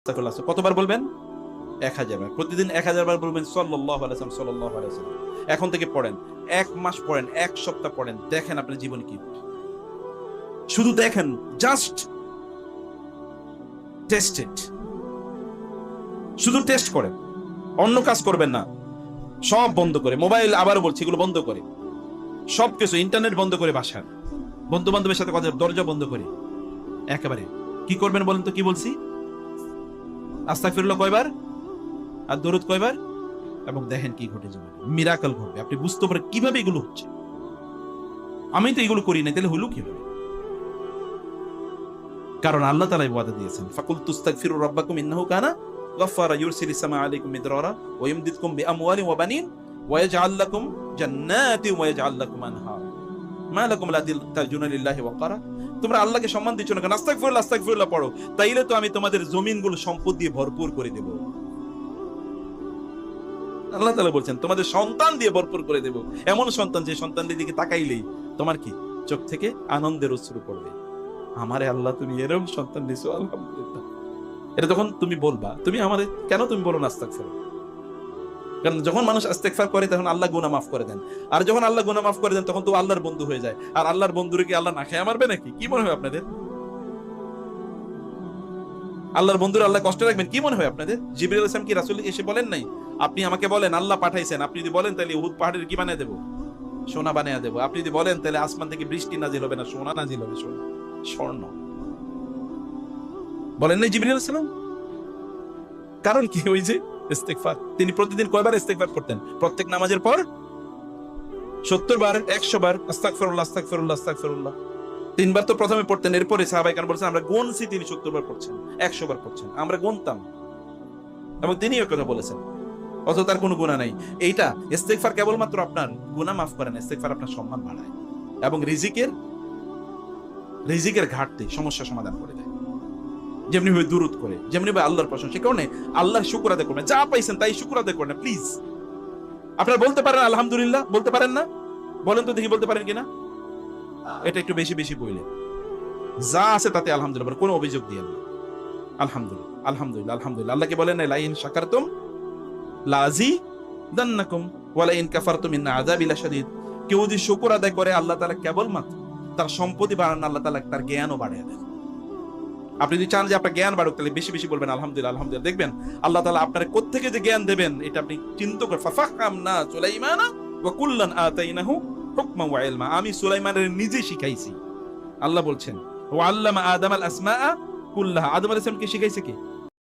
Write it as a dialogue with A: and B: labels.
A: আস্তাগফিরুল্লাহ কতবার বলবেন? 1000 বার। প্রতিদিন 1000 বার বলবেন সাল্লাল্লাহু আলাইহি ওয়াসাল্লাম, সাল্লাল্লাহু আলাইহি ওয়াসাল্লাম। এখন থেকে পড়েন, 1 মাস পড়েন, 1 সপ্তাহ পড়েন, দেখেন আপনার জীবন কি। শুধু দেখেন, জাস্ট টেস্ট ইট। শুধু টেস্ট করেন, অন্য কাজ করবেন না। সব বন্ধ করে, মোবাইল আবারও বলছি এগুলো বন্ধ করে, সবকিছু ইন্টারনেট বন্ধ করে, বাসার বন্ধু বান্ধবের সাথে কথা, দরজা বন্ধ করে একেবারে কি করবেন বলেন তো? কি বলছি? আস্তাগফিরুল্লাহ কয়বার আর দরুদ কয়বার, এবং দেখেন কি ঘটে জীবনে, মিরাকল ঘটবে। আপনি বুঝতে পারেন কিভাবে এগুলো হচ্ছে। আমি তো এগুলো করি না, তাহলে হলো কিভাবে? কারণ আল্লাহ তাআলা ওয়াদা দিয়েছেন, ফাকুল তুস্তাগফিরু রাব্বাকুম ইন্নাহু কানা গাফফারা ইউরসিলিস সামা আলাইকুম মিদরারা ওয়া ইমদিদকুম বিআমওয়ালিন ওয়া বানিন ওয়া ইয়াজআল লাকুম জান্নাতিন ওয়া ইয়াজআল লাকুম আনহার মা লাকুম লা তারজুনা লিল্লাহি ওয়াকারা। তোমরা আল্লাহকে সম্মান দিচ্ছ না কেন? আস্তাগফিরুল্লাহ আস্তাগফিরুল্লাহ পড়ো, তাইলে তো আমি তোমাদের জমিনগুলো সম্পদ দিয়ে ভরপুর করে দেব। আল্লাহ তাআলা বলছেন তোমাদের সন্তান দিয়ে ভরপুর করে দেব, এমন সন্তান যে সন্তানের দিকে তাকাইলেই তোমার কি চোখ থেকে আনন্দের অশ্রু পড়বে। আমারে আল্লাহ তুমি এরকম সন্তান দিছো, আলহামদুলিল্লাহ। এটা যখন তুমি বলবা, তুমি আমাদের কেন তুমি বলো না আস্তাগফিরুল্লাহ? কারণ যখন মানুষ ইস্তেগফার করে তখন আল্লাহ গুনাহ মাফ করে দেন, আর যখন আল্লাহ গুনাহ মাফ করে দেন তখন তো আল্লাহর বন্ধু হয়ে যায়। আর আল্লাহর বন্ধুরে কি আল্লাহ না খেয়ে মারবে নাকি? কি মনে হয় আপনাদের? আল্লাহর বন্ধুরা আল্লাহ কষ্ট রাখবেন কি মনে হয় আপনাদের? জিবরিল আলাইহিস সালাম কি রাসূলকে এসে বলেন নাই, আপনি আমাকে বলেন আল্লাহ পাঠাইছেন, আপনি যদি বলেন তাহলে উহুদ পাহাড়ের কি বানিয়ে দেব? সোনা বানিয়ে দেব। আপনি যদি বলেন তাহলে আসমান থেকে বৃষ্টি নাজিল হবে না, সোনা নাজিল হবে, সোনা স্বর্ণ। বলেন নাই জিবরিল আলাইহিস সালাম? কারণ কি? ওই যে ইস্তেগফার। তিনি প্রতিদিন কয়বার ইস্তেগফার করতেন? প্রত্যেক নামাজের পর 70 বার, 100 বার আস্তাগফিরুল্লাহ আস্তাগফিরুল্লাহ আস্তাগফিরুল্লাহ। 3 বার তো প্রথমে পড়তেন, এরপরে সাহাবায়ে কেরাম বলেছেন আমরা গুনছি তিনি 70 বার পড়ছেন, 100 বার পড়ছেন, আমরা গুনতাম। এবং তিনি এই কথা বলেছেন, অথচ তার কোনো গুনাহ নাই। এইটা ইস্তেগফার কেবলমাত্র আপনার গুনাহ মাফ করে না, ইস্তেগফার আপনার সম্মান বাড়ায় এবং রিজিকের ঘাটতি সমস্যা সমাধান করে দেয়। যেমনি ভাবে দুরূদ করে, যেমনি ভাবে আল্লাহর প্রশংসা, সে কারণে আল্লাহর শুকর আদায় করবেন। যা পাইছেন তাই শুকর আদায় করেন প্লিজ। আপনারা বলতে পারেন আলহামদুলিল্লাহ, বলতে পারেন না? বলেন তো দেখি বলতে পারেন কিনা। এটা একটু বেশি বেশি বললেন, যা আছে তাতে আলহামদুলিল্লাহ, কোনো অভিযোগ দিয়েন না। আলহামদুলিল্লাহ আলহামদুলিল্লাহ আলহামদুলিল্লাহ। আল্লাহকে বলেন না লাইন শাকারতুম লাযিদান্নাকুম ওয়া লাইন কাফারতুম ইন্না আযাবি লাশাদীদ। কেউ যদি শুকর আদায় করে আল্লাহ তাআলা কেবলমাত্র তার সম্পত্তি বাড়ান, আল্লাহ তাআলা তার জ্ঞানও বাড়িয়ে দেন। আপনি যদি চান যে আপনার জ্ঞান বাড়ুক তাহলে বেশি বেশি বলবেন আলহামদুলিল্লাহ আলহামদুলিল্লাহ। দেখবেন আল্লাহ তাআলা আপনার কোত্থেকে যে জ্ঞান দেবেন এটা আপনি চিন্তা করে। ফাফাহামনা সুলাইমানা ওয়া কুল্লান আতাইনাহু হুকমান ওয়া ইলমা। আমি সুলাইমানের নিজে শিখাইছি। আল্লাহ বলছেন ওয়া আল্লামা আদম আল আসমাআ কুল্লাহা। আদম আলাইহিস সালামকে শিখাইছে কি?